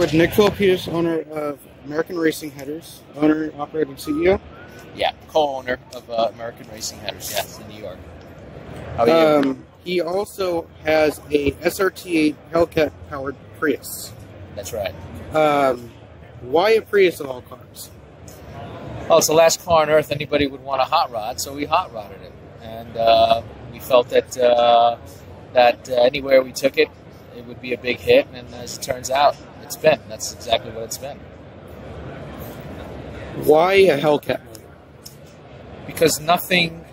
With Nick Filippides, owner of American Racing Headers, owner, operator, and CEO. Yeah, co-owner of American Racing Headers, yes, in New York. How are you? He also has a SRT8 Hellcat-powered Prius. That's right. Why a Prius of all cars? Well, it's the last car on Earth anybody would want a hot rod, so we hot rodded it. And we felt that anywhere we took it, it would be a big hit, and as it turns out, it's been. That's exactly what it's been. Why a Hellcat motor? Because nothing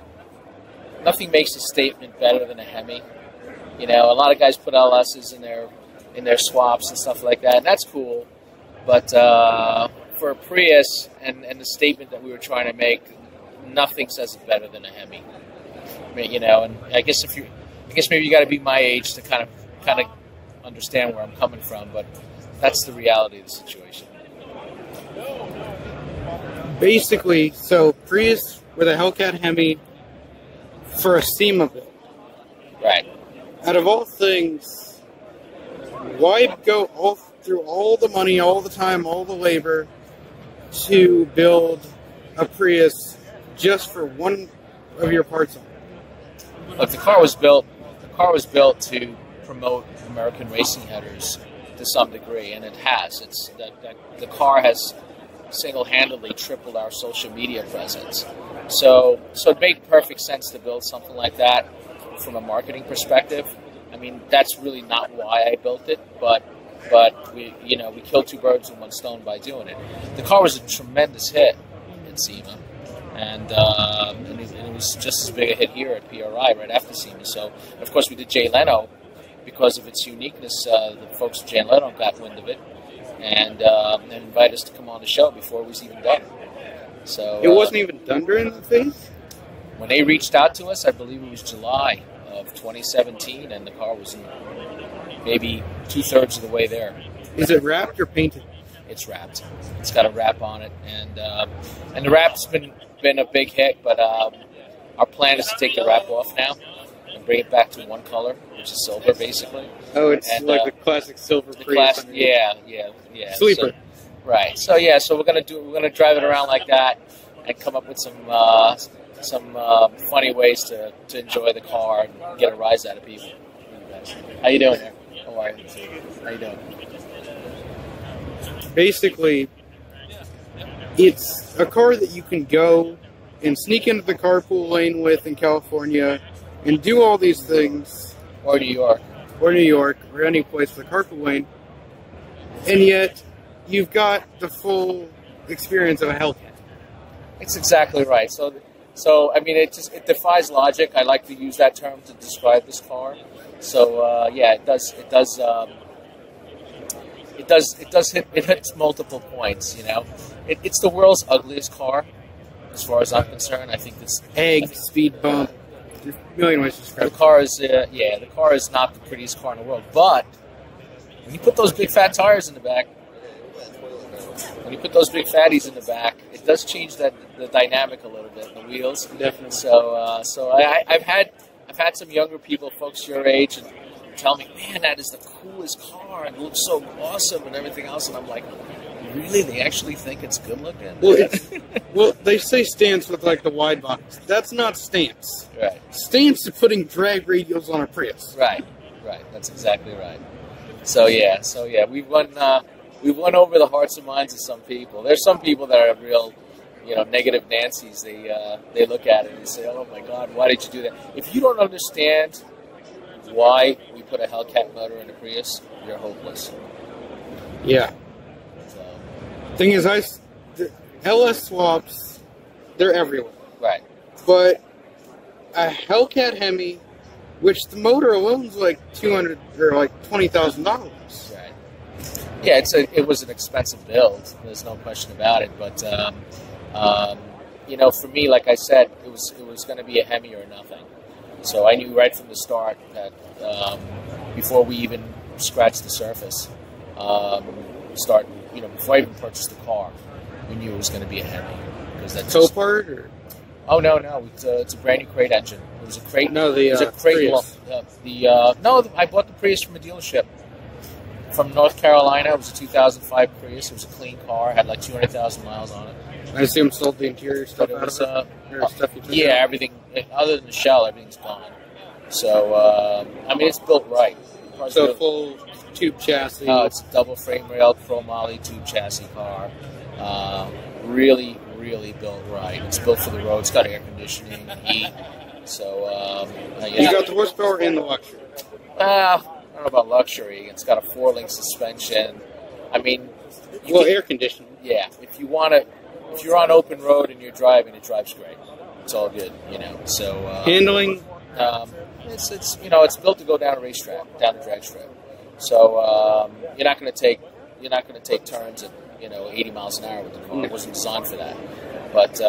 makes a statement better than a Hemi. You know, a lot of guys put LSs in their swaps and stuff like that, and that's cool. But for a Prius and the statement that we were trying to make, nothing says it better than a Hemi. I mean, you know, and I guess maybe you got to be my age to kind of understand where I'm coming from, but that's the reality of the situation. Basically, so Prius with a Hellcat Hemi for a SEMA build. Right. Out of all things, why go through all the money, all the time, all the labor to build a Prius just for one of your parts on it? Look, the car was built to promote American Racing Headers to some degree, and it has. The car has single-handedly tripled our social media presence. So it made perfect sense to build something like that from a marketing perspective. I mean, that's really not why I built it, but we killed two birds with one stone by doing it. The car was a tremendous hit in SEMA, and it was just as big a hit here at PRI right after SEMA. So, of course, we did Jay Leno because of its uniqueness. The folks at Jay Leno got wind of it and invited us to come on the show before it was even done. So it wasn't even done during the phase? When they reached out to us, I believe it was July of 2017, and the car was maybe 2/3 of the way there. Is it wrapped or painted? It's wrapped. It's got a wrap on it, and the wrap's been a big hit. But our plan is to take the wrap off now and bring it back to one color, which is silver, basically. Oh, it's like the classic silver Prius. Yeah. Sleeper. So, right. So we're gonna drive it around like that and come up with some funny ways to enjoy the car and get a rise out of people. How you doing there? How are you? How you doing? Basically, it's a car that you can go and sneak into the carpool lane with in California and do all these things. Or New York. Or New York, or any place with a carpool lane. And yet, you've got the full experience of a Hellcat. It's exactly right. So I mean, it defies logic. I like to use that term to describe this car. So yeah, it hits multiple points. You know, it's the world's ugliest car, as far as I'm concerned. I think it's speed bump. There's a million ways to describe the car is the car is not the prettiest car in the world. But when you put those big fat tires in the back, when you put those big fatties in the back, it does change the dynamic a little bit, the wheels. Definitely. So I've had some younger people, folks your age, and tell me, man, that is the coolest car and it looks so awesome and everything else. And I'm like, really? They actually think it's good looking? Well, they say stance with like the wide bodies. That's not stance. Right. Stance is putting drag radials on a Prius. Right. That's exactly right. So yeah, we've won over the hearts and minds of some people. There's some people that are real, negative Nancy's. They look at it and say, "Oh my God, why did you do that?" If you don't understand why we put a Hellcat motor in a Prius, you're hopeless. Yeah. So. Thing is, the LS swaps, they're everywhere. Right. But a Hellcat Hemi, which the motor alone is like $200 or like $20,000. Right. Yeah, it was an expensive build. There's no question about it. But for me, like I said, it was going to be a Hemi or nothing. So I knew right from the start that before we even scratched the surface, before I even purchased the car, we knew it was going to be a Hemi. Copart or? Oh no, it's a brand new crate engine. It was a crate. No, it was a crate. Prius. I bought the Prius from a dealership from North Carolina. It was a 2005 Prius. It was a clean car. Had like 200,000 miles on it. I assume sold the interior stuff But it was, out of it? Or stuff you took yeah, out? everything other than the shell, everything's gone. So I mean, it's built right. So full tube chassis. Oh, it's a double frame rail, chromoly tube chassis car. Really, really built right. It's built for the road. It's got air conditioning and heat. So You got the horsepower and the luxury. I don't know about luxury. It's got a 4-link suspension. I mean, Air conditioning. yeah. If you want to, if you're on open road and you're driving, it drives great. It's all good, you know. So Handling. It's you know, it's built to go down a racetrack, down a drag strip. So you're not going to take turns at 80 miles an hour with the car. It wasn't designed for that. But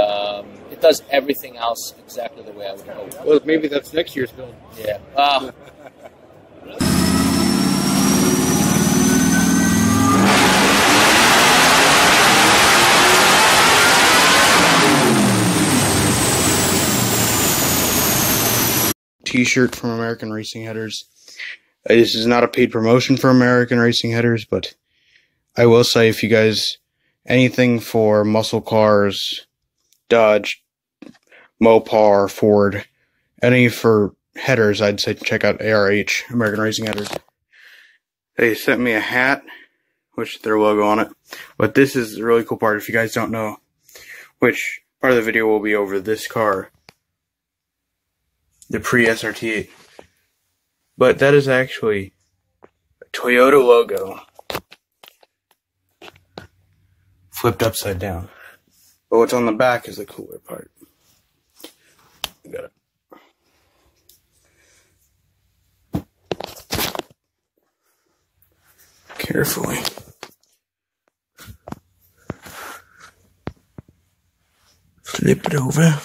it does everything else exactly the way I would hope. Well, maybe that's next year's build. Yeah. T-shirt from American Racing Headers. This is not a paid promotion for American Racing Headers, but I will say if you guys anything for muscle cars, Dodge, Mopar, Ford, any for headers, I'd say check out ARH, American Racing Headers. They sent me a hat, which their logo on it, but this is the really cool part. If you guys don't know, which part of the video will be over this car, the pre-SRT8. But that is actually a Toyota logo flipped upside down. But what's on the back is the cooler part. I got it. Carefully. Flip it over.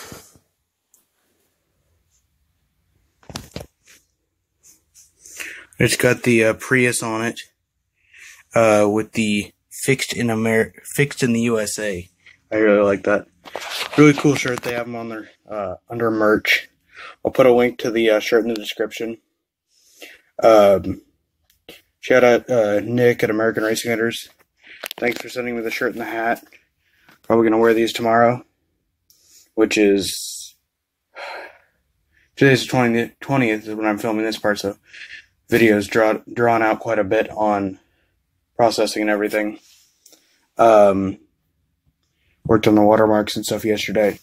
It's got the Prius on it, with the fixed in the USA. I really like that. Really cool shirt. They have them on their under merch. I'll put a link to the shirt in the description. Shout out Nick at American Racing Headers. Thanks for sending me the shirt and the hat. Probably gonna wear these tomorrow, which is today's the 20th is when I'm filming this part, so videos drawn out quite a bit on processing and everything. Worked on the watermarks and stuff yesterday.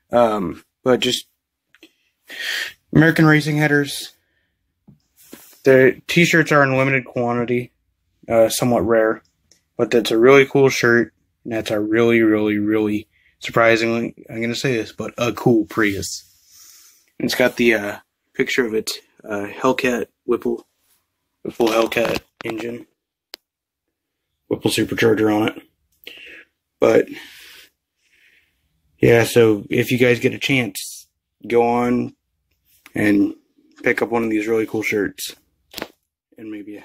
But just American Racing Headers. The t-shirts are in limited quantity, somewhat rare, but that's a really cool shirt, and that's a really, really, really surprisingly, I'm gonna say this, but a cool Prius. And it's got the picture of it, Hellcat Whipple Hellcat engine, Whipple supercharger on it. But yeah, so if you guys get a chance, go on and pick up one of these really cool shirts and maybe a hat.